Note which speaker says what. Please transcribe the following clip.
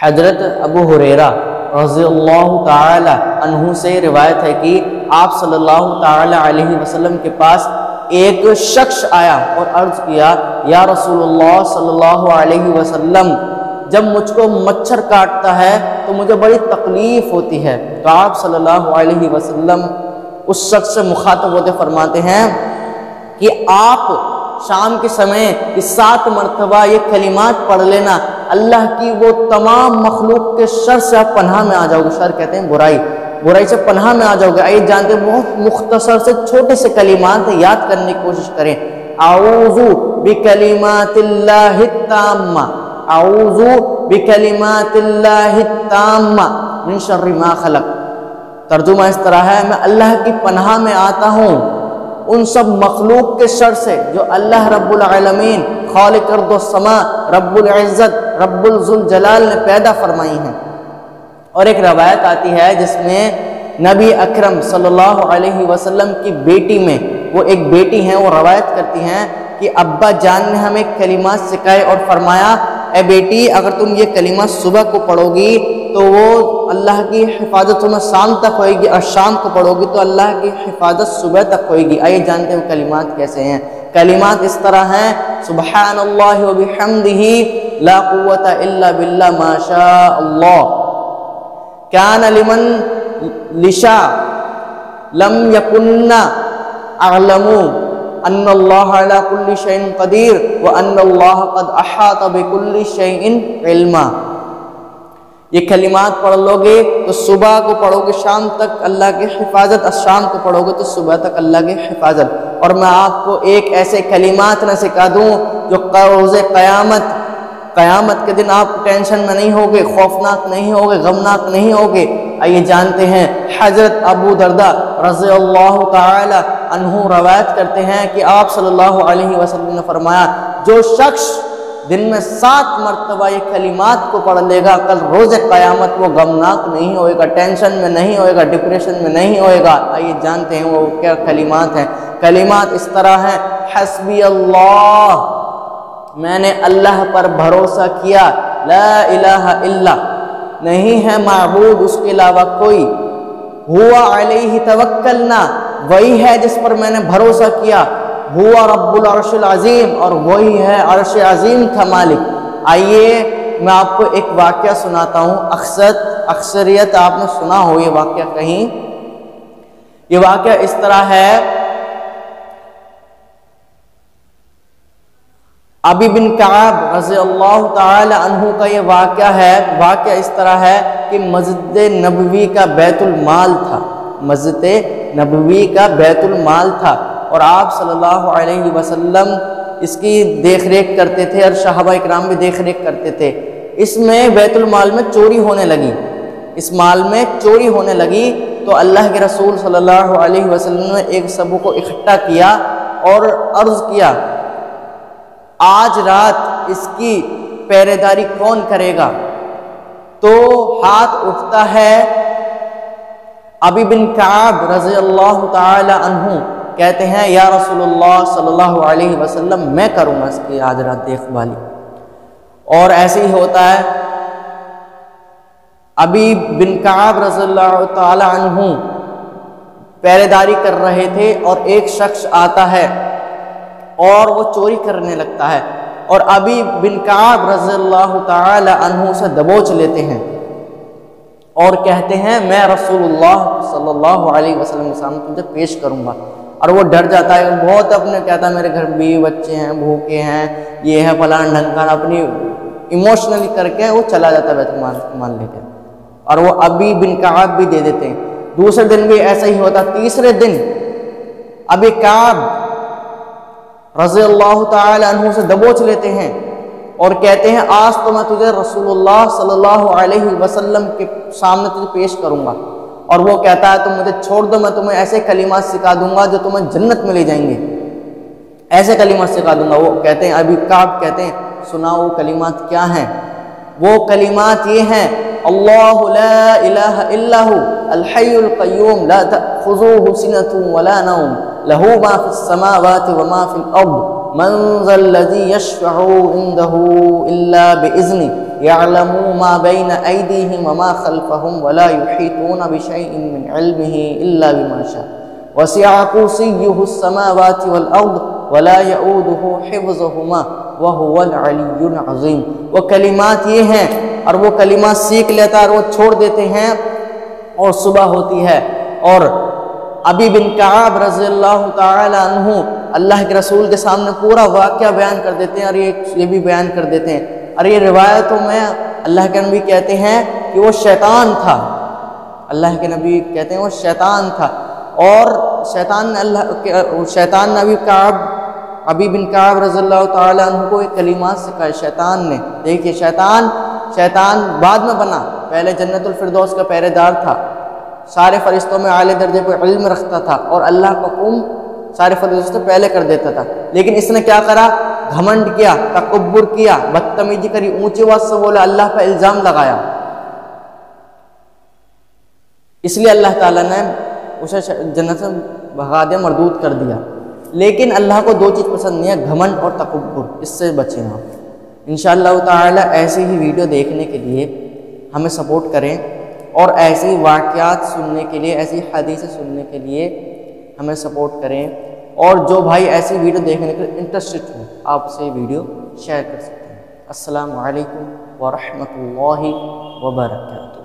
Speaker 1: حضرت ابو ہریرہ رضی اللہ تعالی عنہ سے روایت ہے کہ آپ صلی اللہ تعالی علیہ وسلم کے پاس ایک شخص آیا اور عرض کیا یا رسول اللہ صلی اللہ علیہ وسلم جب مجھ کو مچھر کاٹتا ہے تو مجھے بڑی تکلیف ہوتی ہے۔ تو آپ صلی اللہ علیہ وسلم اس شخص سے مخاطب ہوتے فرماتے ہیں کہ آپ شام کے سمے 7 مرتبہ یہ کلمات پڑھ لینا، اللہ کی وہ تمام مخلوق کے شر سے آپ پناہ میں آ جاؤ گے۔ شر کہتے ہیں برائی سے پناہ میں آ جاؤ گے۔ آئیے جانتے ہیں بہت مختصر سے چھوٹے سے کلمات یاد کرنے کی کوشش کریں۔ اعوذ بکلمات اللہ التامہ، اعوذ بکلمات اللہ التامہ من شر ما خلق۔ ترجمہ اس طرح ہے، میں اللہ کی پناہ میں آتا ہوں ان سب مخلوق کے شر سے جو اللہ رب العالمین خالق ارض و سما رب العزت رب الذوالجلال نے پیدا فرمائی ہیں۔ اور ایک روایت آتی ہے جس میں نبی اکرم صلی اللہ علیہ وسلم کی بیٹی میں وہ ایک بیٹی ہیں، وہ روایت کرتی ہیں کہ ابا جان نے ہمیں کلمات سکھائے اور فرمایا اے بیٹی اگر تم یہ کلمات صبح کو پڑھو گی تو وہ اللہ کی حفاظت تمہیں شام تک ہوئے گی، اور شام کو پڑھو گی تو اللہ کی حفاظت صبح تک ہوئے گی۔ آئیے جانتے ہیں وہ کلمات کیسے ہیں۔ کلمات اس طرح ہیں، سبحان اللہ و بحمدہ لا قوت الا باللہ ما شاء اللہ، کان لمن لشا لم یکن اعلم ان اللہ علی کل شیء قدیر وان اللہ قد احاط بکل شیء علما۔ یہ کلمات پڑھ لو گے تو صبح کو پڑھو گے شام تک اللہ کی حفاظت، اور شام کو پڑھو گے تو صبح تک اللہ کی حفاظت۔ اور میں آپ کو ایک ایسے کلمات نہ سکھا دوں جو روز قیامت کے دن آپ ٹینشن میں نہیں ہوگے، خوفناک نہیں ہوگے، غمناک نہیں ہوگے۔ آئیے جانتے ہیں حضرت ابو درداء رضی اللہ تعالی عنہ روایت کرتے ہیں کہ آپ صلی اللہ علیہ وسلم نے فرمایا جو شخص دن میں 7 مرتبہ یہ کلمات کو پڑھ لے گا کل روز قیامت وہ غمناک نہیں ہوئے گا، ٹینشن میں نہیں ہوئے گا، ڈپریشن میں نہیں ہوئے گا۔ آئیے جانتے ہیں وہ کیا کلمات ہیں۔ کلمات اس طرح ہیں، حسبی اللہ، میں نے اللہ پر بھروسہ کیا، لا الہ الا، نہیں ہے معبود اس کے علاوہ کوئی، ہوا علیہ توکلنا، وہی ہے جس پر میں نے بھروسہ کیا، ہوا رب العرش العظیم، اور وہی ہے عرش عظیم کا مالک۔ آئیے میں آپ کو ایک واقعہ سناتا ہوں، اکثریت آپ نے سنا ہو یہ واقعہ کہیں۔ یہ واقعہ اس طرح ہے، ابی بن کعب رضی اللہ تعالی عنہ کا یہ واقعہ ہے۔ واقعہ اس طرح ہے کہ مسجد نبوی کا بیت المال تھا، مسجد نبوی کا بیت المال تھا، اور آپ صلی اللہ علیہ وسلم اس کی دیکھ ریکھ کرتے تھے اور صحابہ اکرام بھی دیکھ ریکھ کرتے تھے۔ اس میں بیت المال میں چوری ہونے لگی، اس مال میں چوری ہونے لگی، تو اللہ کے رسول صلی اللہ علیہ وسلم نے ایک سب کو اکٹھا کیا اور عرض کیا آج رات اس کی پہرے داری کون کرے گا؟ تو ہاتھ اٹھتا ہے ابی بن کعب رضی اللہ تعالی عنہ، کہتے ہیں یا رسول اللہ صلی اللہ علیہ وسلم میں کروں گا اس کی آج رات دیکھ بھالی۔ اور ایسے ہی ہوتا ہے، ابی بن کعب رضی اللہ تعالی عنہ پہرے داری کر رہے تھے اور ایک شخص آتا ہے اور وہ چوری کرنے لگتا ہے، اور ابی بن کعب رضی اللہ تعالی عنہ سے دبوچ لیتے ہیں اور کہتے ہیں میں رسول اللہ صلی اللہ علیہ وسلم کے سامنے تجھے پیش کروں گا۔ اور وہ ڈر جاتا ہے، بہت اپنے کہتا ہے میرے گھر بیوی بچے ہیں، بھوکے ہیں، یہ ہے فلاں ڈھنکان، اپنی ایموشنلی کر کے وہ چلا جاتا ہے بیت المال لے کے، اور وہ ابی بن کعب بھی دے دیتے ہیں۔ دوسرے دن بھی ایسا ہی ہوتا، تیسرے دن ابی کعب رضی اللہ تعالی عنہ سے دبوچ لیتے ہیں اور کہتے ہیں آج تو میں تجھے رسول اللہ صلی اللہ علیہ وسلم کے سامنے تجھے پیش کروں گا، اور وہ کہتا ہے تم مجھے چھوڑ دو، میں تمہیں ایسے کلمات سکھا دوں گا جو تمہیں جنت میں لے جائیں گے، ایسے کلمات سکھا دوں گا۔ وہ کہتے ہیں ابی کعب کہتے ہیں سنا وہ کلمات کیا ہیں؟ وہ کلمات یہ ہیں اللہ لا الہ الا ہو الحی القیوم لا تأخذوہ سنۃ ولا نوم لہ ما فی السماوات وما فی الارض من ذا الذی یشفع عنده الا باذنہ یعلم ما بین ایدیہم وما خلفہم ولا یحیطون بشیء من علمہ الا بما شاء وسع کرسیہ السماوات والارض ولا یؤودہ حفظہما وهو العلی العظیم۔ وہ کلمات یہ ہیں، اور وہ کلمات سیکھ لیتا ہے اور وہ چھوڑ دیتے ہیں، اور صبح ہوتی ہے اور ابی بن کعب رضی اللہ تعالی عنہ اللہ کے رسول کے سامنے پورا واقعہ بیان کر دیتے ہیں، اور یہ بھی بیان کر دیتے ہیں، اور یہ روایتوں میں اللہ کے نبی کہتے ہیں کہ وہ شیطان تھا، اللہ کے نبی کہتے ہیں وہ شیطان تھا، اور شیطان نے ابی بن کعب رضی اللہ تعالی عنہ کو ایک کلمات سکھائے شیطان نے۔ دیکھیے شیطان بعد میں بنا، پہلے جنت الفردوس کا پہرے دار تھا، سارے فرشتوں میں اعلیٰ درجے پر علم رکھتا تھا، اور اللہ کا حکم سارے فرشتوں سے پہلے کر دیتا تھا، لیکن اس نے کیا کرا؟ گھمنڈ کیا، تکبر کیا، بدتمیزی کری، اونچی آواز سے بولا، اللہ پہ الزام لگایا، اس لیے اللہ تعالیٰ نے اسے جنت سے بھگا دیا، مردود کر دیا۔ لیکن اللہ کو دو چیز پسند نہیں ہے، گھمنڈ اور تکبر، اس سے بچیں آپ۔ انشاءاللہ تعالی ایسی ہی ویڈیو دیکھنے کے لیے ہمیں سپورٹ کریں، اور ایسی واقعات سننے کے لیے، ایسی حدیثیں سننے کے لیے ہمیں سپورٹ کریں، اور جو بھائی ایسی ویڈیو دیکھنے کے لیے انٹرسٹڈ ہوں آپ سے ویڈیو شیئر کر سکتے ہیں۔ السلام علیکم ورحمۃ اللہ وبرکاتہ۔